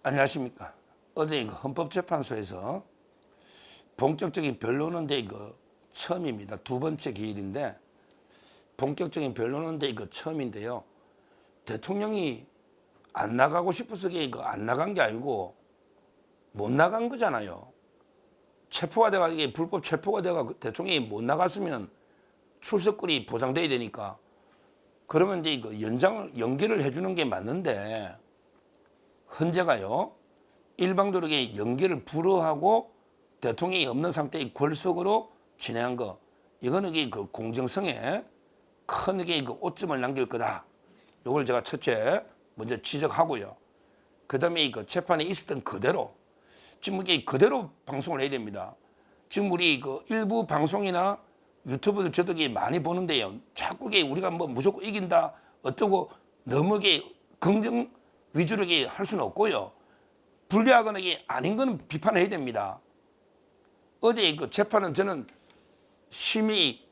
안녕하십니까. 어제 헌법재판소에서 본격적인 변론은 처음입니다. 두 번째 기일인데 본격적인 변론은 처음인데요. 대통령이 안 나가고 싶어서 안 나간 게 아니고 못 나간 거잖아요. 체포가 돼가 이게 불법 체포가 돼가 대통령이 못 나갔으면 출석권이 보장돼야 되니까 그러면 연기를 해주는 게 맞는데 헌재가요 일방적으로 연기를 불허하고 대통령이 없는 상태의 골석으로 진행한 거 이거는 그 공정성에 큰 오점을 남길 거다. 이걸 제가 첫째 먼저 지적하고요. 그다음에 재판에 있었던 그대로 지금 그대로 방송을 해야 됩니다. 지금 우리 일부 방송이나 유튜브들 저도 많이 보는데요. 자꾸 우리가 무조건 이긴다 어쩌고 너무 긍정 위주로 할 수는 없고요. 불리하거나 아닌 건 비판을 해야 됩니다. 어제 재판은 저는 심히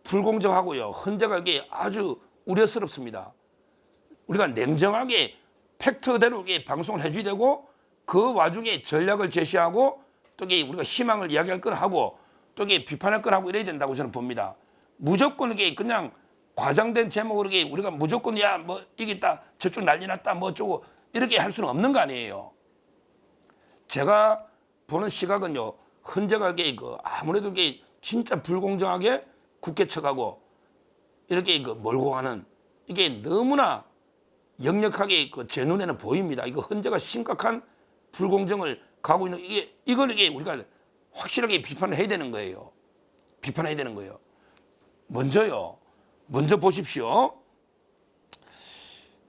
불공정하고요. 헌재가 아주 우려스럽습니다. 우리가 냉정하게 팩트대로 방송을 해줘야 되고 그 와중에 전략을 제시하고 또 우리가 희망을 이야기할 걸 하고 또 비판할 걸 하고 이래야 된다고 저는 봅니다. 무조건 그냥 과장된 제목으로 우리가 무조건 이겼다 저쪽 난리 났다 어쩌고 이렇게 할 수는 없는 거 아니에요. 제가 보는 시각은요. 헌재가 아무래도 진짜 불공정하게 국회 쳐가고 이렇게 몰고 가는 이게 너무나 역력하게 제 눈에는 보입니다. 이거 헌재가 심각한 불공정을 가고 있는 이걸 우리가 확실하게 비판을 해야 되는 거예요. 비판해야 되는 거예요. 먼저 보십시오.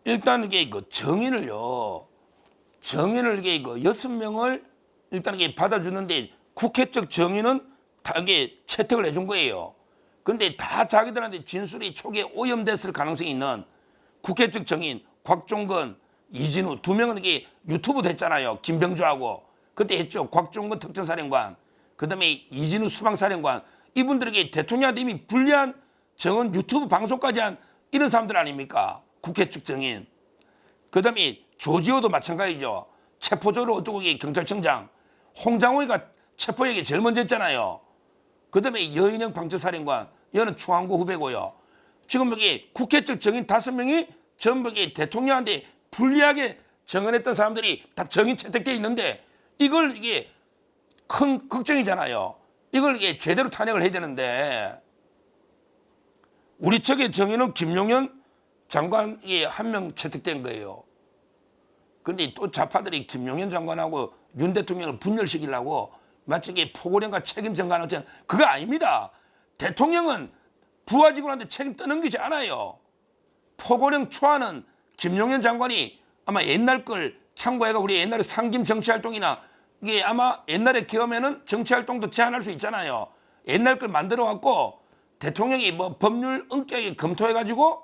일단 정인을요. 정인을 6명을 일단 받아주는데 국회적 정인은 다 채택을 해준 거예요. 근데 다 자기들한테 진술이 초기에 오염됐을 가능성이 있는 국회적 정인 곽종건, 이진우 두 명은 유튜브도 했잖아요. 김병주하고 그때 했죠. 곽종건 특전사령관, 그다음에 이진우 수방사령관 이분들에게 대통령한테 이미 불리한 정은 유튜브 방송까지 한 이런 사람들 아닙니까? 국회적 정인. 그다음에 조지호도 마찬가지죠. 체포조로 어쩌고 경찰청장 홍장호가 체포 얘기 제일 먼저 했잖아요. 그다음에 여인영 방첩사령관 여는 충안고 후배고요. 지금 국회적 정인 5명이 전부 대통령한테 불리하게 정언했던 사람들이 다 정인 채택돼 있는데 이걸 큰 걱정이잖아요. 이걸 제대로 탄핵을 해야 되는데 우리 측의 정인은 김용현 장관이 한 명 채택된 거예요. 그런데 또 좌파들이 김용현 장관하고 윤 대통령을 분열시키려고 마치 포고령과 책임 전가하는 것처럼 그거 아닙니다. 대통령은 부하직원한테 책임 떠넘기지 않아요. 포고령 초안은 김용현 장관이 아마 옛날 걸 참고해가 우리 옛날에 상김 정치활동이나 이게 아마 옛날에 경험에는 정치활동도 제한할 수 있잖아요. 옛날 걸 만들어 갖고 대통령이 법률 엄격하게 검토해가지고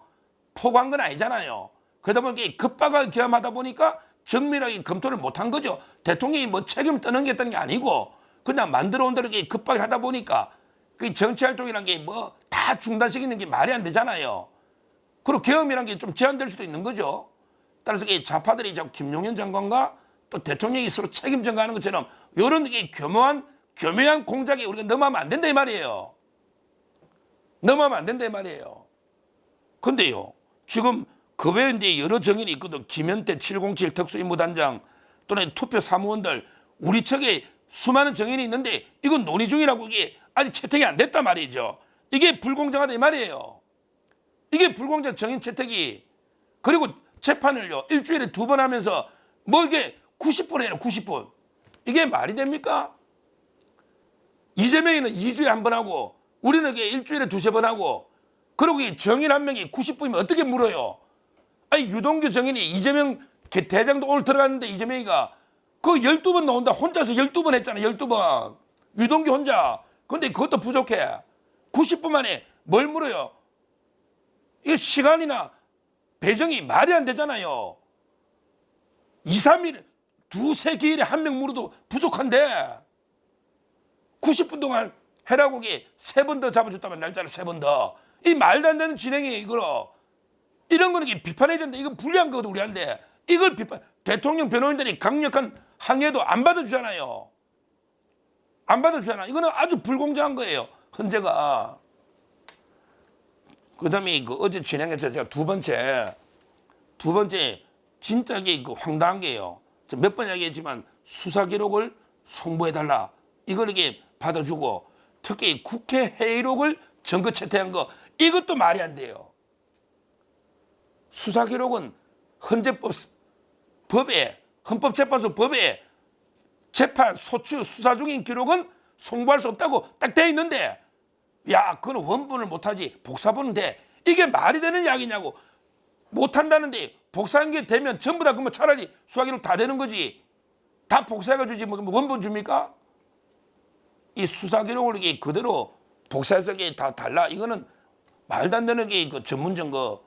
포고한 건 아니잖아요. 그러다 보니까 급박하게 경험하다 보니까 정밀하게 검토를 못한 거죠. 대통령이 책임을 떠넘겼다는 게 아니고 그냥 만들어 온 대로 급하게 하다 보니까 그 정치활동이란 게 다 중단시키는 게 말이 안 되잖아요. 그리고 계엄이란 게 좀 제한될 수도 있는 거죠. 따라서 좌파들이 자꾸 김용현 장관과 또 대통령이 서로 책임 전가하는 것처럼 이런 교묘한 공작에 우리가 넘어가면 안 된다 이 말이에요. 넘어가면 안 된다 이 말이에요. 근데요, 지금 그 외에 여러 정인이 있거든. 김현태 707 특수임무단장 또는 투표 사무원들 우리 측에 수많은 정인이 있는데 이건 논의 중이라고 이게 아직 채택이 안 됐단 말이죠. 이게 불공정하다 이 말이에요. 이게 불공정 정인 채택이. 그리고 재판을요 일주일에 2번 하면서 이게 90분 해요. 90분. 이게 말이 됩니까? 이재명이는 2주에 1번 하고 우리는 일주일에 2-3번 하고 그리고 정인 한 명이 90분이면 어떻게 물어요? 아니 유동규 정인이 이재명 대장도 오늘 들어갔는데 이재명이가 그 12번 나온다. 혼자서 12번 했잖아. 12번. 유동규 혼자. 근데 그것도 부족해. 90분 만에 뭘 물어요? 이 시간이나 배정이 말이 안 되잖아요. 2-3일, 2-3기일에 한 명 물어도 부족한데 90분 동안 해라고 3번 더 잡아줬다면 날짜를 3번 더. 이 말도 안 되는 진행이에요. 이거로. 이런 거는 비판해야 된다. 이거 불리한 거거든 우리한테. 이걸 비판. 대통령 변호인들이 강력한 항의도 안 받아주잖아요. 안 받아주잖아. 이거는 아주 불공정한 거예요. 헌재가. 그다음에 그 어제 진행해서 제가 두 번째 진짜 이게 그 황당한 게요. 몇 번 이야기했지만 수사 기록을 송부해달라. 이걸 이게 받아주고 특히 국회 회의록을 증거 채택한 거 이것도 말이 안 돼요. 수사 기록은 헌법재판소 법에 재판 소추 수사 중인 기록은 송부할 수 없다고 딱 돼 있는데 야 그건 원본을 못하지 복사본은 돼. 이게 말이 되는 이야기냐고. 못한다는데 복사한 게 되면 전부 다 그러면 차라리 수사 기록 다 되는 거지. 다 복사해가 주지 뭐 원본 줍니까? 이 수사 기록을 이게 그대로 복사해서 이게 다 달라. 이거는 말도 안 되는 게 그 전문 증거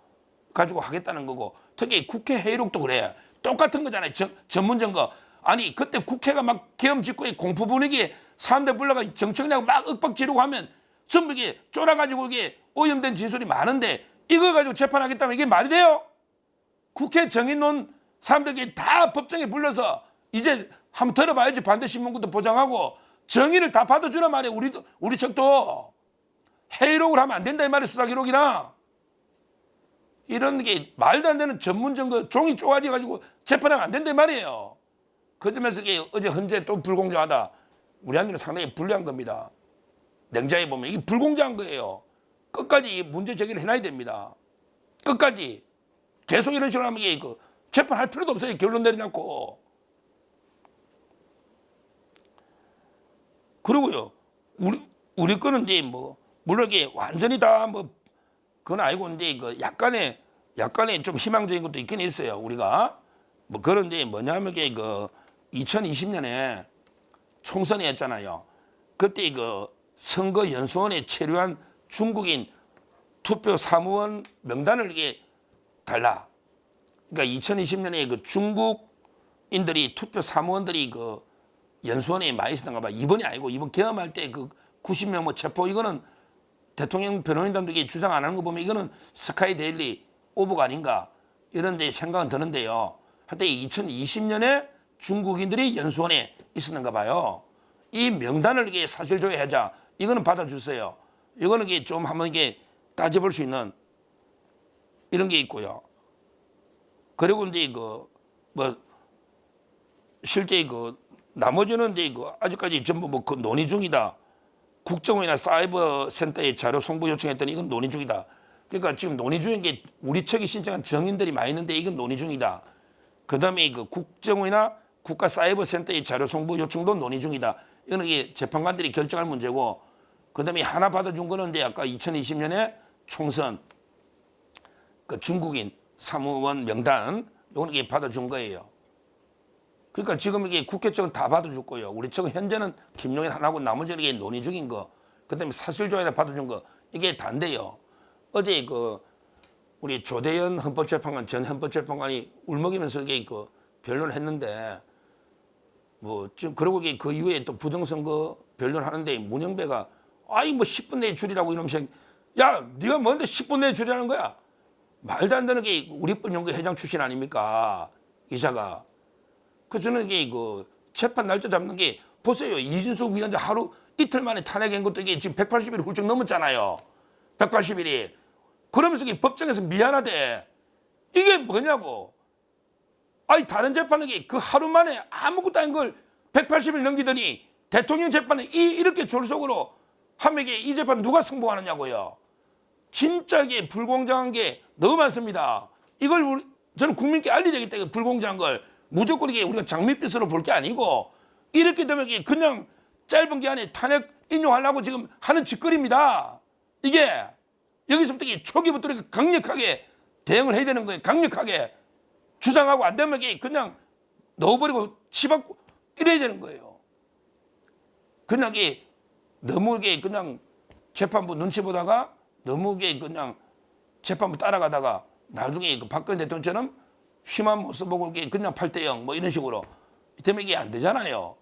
가지고 하겠다는 거고 특히 국회 회의록도 그래. 똑같은 거잖아요. 전문 증거. 아니 그때 국회가 막 계엄 직후에 공포 분위기에 사람들 불러가 정청이라고 막 윽박 지르고 하면 전부 이게 쫄아가지고 이게 오염된 진술이 많은데 이걸 가지고 재판하겠다면 이게 말이 돼요? 국회 정의논 사람들이 다 법정에 불러서 이제 한번 들어봐야지 반대신문구도 보장하고 정의를 다 받아주란 말이에요. 우리 측도 회의록을 하면 안 된다 이 말이에요. 수사기록이나 이런 게 말도 안 되는 전문 증거 종이 쪼가리 가지고 재판하면 안 된다 이 말이에요. 그 점에서 이게 어제 헌재 또 불공정하다. 우리한테는 상당히 불리한 겁니다. 냉자해 보면 이게 불공정한 거예요. 끝까지 문제 제기를 해놔야 됩니다. 끝까지 계속 이런 식으로 하면 이게 그 재판할 필요도 없어요. 결론 내려놓고. 그리고요 우리 거는 이제 뭐 물론 이게 완전히 다 뭐 그건 아니고 이제 그 약간의 좀 희망적인 것도 있긴 있어요. 우리가 뭐 그런데 뭐냐면 이게 그 2020년에 총선이 했잖아요. 그때 그 선거연수원에 체류한 중국인 투표 사무원 명단을 이게 달라. 그러니까 2020년에 그 중국인들이 투표 사무원들이 그 연수원에 많이 있었던가 봐. 이번이 아니고 이번 계엄할 때 그 90명 뭐 체포 이거는 대통령 변호인단들이 주장 안 하는 거 보면 이거는 스카이 데일리 오보가 아닌가 이런 데 생각은 드는데요. 하여튼 2020년에 중국인들이 연수원에 있었는가 봐요. 이 명단을 이게 사실조회하자. 이거는 받아주세요. 이거는 이게 좀 한번 이게 따져볼 수 있는 이런 게 있고요. 그리고 이제 그 뭐 실제 그 나머지는 이제 그 아직까지 전부 뭐 그 논의 중이다. 국정원이나 사이버 센터에 자료 송부 요청했더니 이건 논의 중이다. 그러니까 지금 논의 중인 게 우리 측이 신청한 정인들이 많이 있는데 이건 논의 중이다. 그다음에 그 국정원이나 국가 사이버 센터의 자료 송부 요청도 논의 중이다. 이거는 이게 재판관들이 결정할 문제고, 그다음에 하나 받아준 거는 이제 아까 2020년에 총선 그 중국인 사무원 명단 이거는 이게 받아준 거예요. 그러니까 지금 이게 국회 측은 다 받아줄 거예요. 우리 측은 현재는 김용인 하나고 나머지는 이게 논의 중인 거, 그다음에 사실조회를 받아준 거 이게 단데요. 어제 그 우리 조대현 헌법재판관 전 헌법재판관이 울먹이면서 이게 그 변론을 했는데 뭐 지금 그러고 그 이후에 또 부정선거 변론하는데 문영배가 아이 뭐 10분 내에 줄이라고 이러면서 야 네가 뭔데 10분 내에 줄이라는 거야. 말도 안 되는 게 우리법연구 회장 출신 아닙니까 이사가. 그래서 저는 이게 그 재판 날짜 잡는 게 보세요. 이준석 위원장 하루 이틀 만에 탄핵한 것도 이게 지금 180일이 훌쩍 넘었잖아요. 180일이. 그러면서 이게 법정에서 미안하대. 이게 뭐냐고. 아니 다른 재판은 그 하루 만에 아무것도 아닌 걸 180일 넘기더니 대통령 재판은 이렇게 졸속으로 하면 이 재판 누가 승복하느냐고요. 진짜 이게 불공정한 게 너무 많습니다. 이걸 저는 국민께 알려야 되겠다. 이거 불공정한 걸. 무조건 이게 우리가 장밋빛으로 볼 게 아니고 이렇게 되면 이게 그냥 짧은 기간에 탄핵 인용하려고 지금 하는 짓거리입니다. 이게 여기서부터 초기부터 이렇게 강력하게 대응을 해야 되는 거예요. 강력하게 주장하고 안 되면 이게 그냥 넣어버리고 치받고 이래야 되는 거예요. 그냥 이게 너무 이게 그냥 재판부 눈치 보다가 너무 이게 그냥 재판부 따라가다가 나중에 그 박근혜 대통령처럼 힘한 모습 보고 그냥 8대0 뭐 이런 식으로 때문에 이게 안 되잖아요.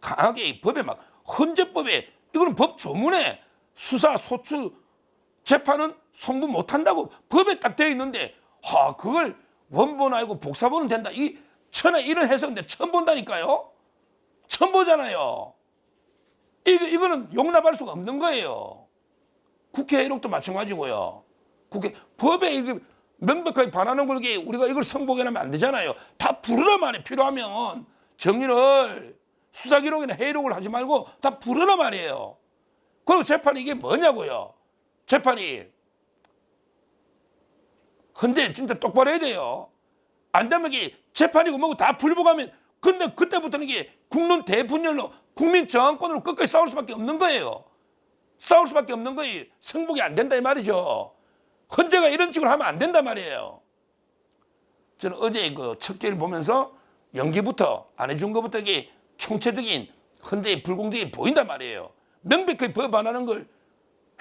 강하게 법에 막 헌재법에 이거는 법 조문에 수사 소추 재판은 송부 못한다고 법에 딱 되어 있는데 그걸 원본 아니고 복사본은 된다. 이 천하 이런 해석인데 처음 본다니까요. 처음 보잖아요. 이거는 용납할 수가 없는 거예요. 국회 회의록도 마찬가지고요. 국회 법에 이게 명백하게 반하는 걸 우리가 이걸 성복해내면 안 되잖아요. 다 부르라 말이에요. 필요하면 정의를 수사 기록이나 회의록을 하지 말고 다 부르라 말이에요. 그리고 재판이 이게 뭐냐고요. 재판이 근데 진짜 똑바로 해야 돼요. 안 되면 이게 재판이고 뭐고 다 불복하면 근데 그때부터는 이게 국론 대분열로 국민 저항권으로 끝까지 싸울 수밖에 없는 거예요. 싸울 수밖에 없는 거예요. 승복이 안 된다 이 말이죠. 헌재가 이런 식으로 하면 안 된단 말이에요. 저는 어제 그 첫 개를 보면서 연기부터 안 해준 것부터 이게 총체적인 헌재의 불공정이 보인단 말이에요. 명백하게 법 안 하는 걸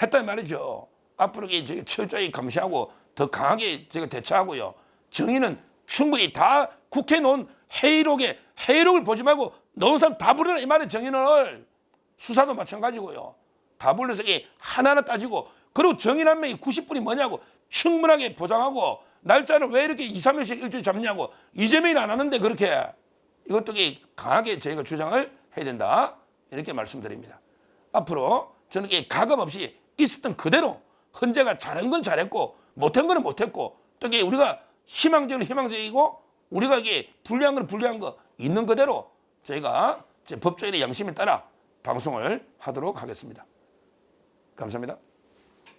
했단 말이죠. 앞으로 이게 철저히 감시하고 더 강하게 제가 대처하고요. 정의는 충분히 다 국회에 놓은 회의록을 보지 말고 놓은 사람 다 부르라 이 말이에요. 정의를 수사도 마찬가지고요. 다 불러서 이게 하나하나 따지고 그리고 정의란 명이 90분이 뭐냐고 충분하게 보장하고 날짜를 왜 이렇게 2, 3일씩 일주일 잡냐고 이재명이 안 하는데 그렇게 이것도 강하게 저희가 주장을 해야 된다 이렇게 말씀드립니다. 앞으로 저는 가감 없이 있었던 그대로 헌재가 잘한 건 잘했고 못한 건 못했고 또 우리가 희망적이고 우리가 불리한 건 불리한 거 있는 그대로 저희가 제 법조인의 양심에 따라 방송을 하도록 하겠습니다. 감사합니다.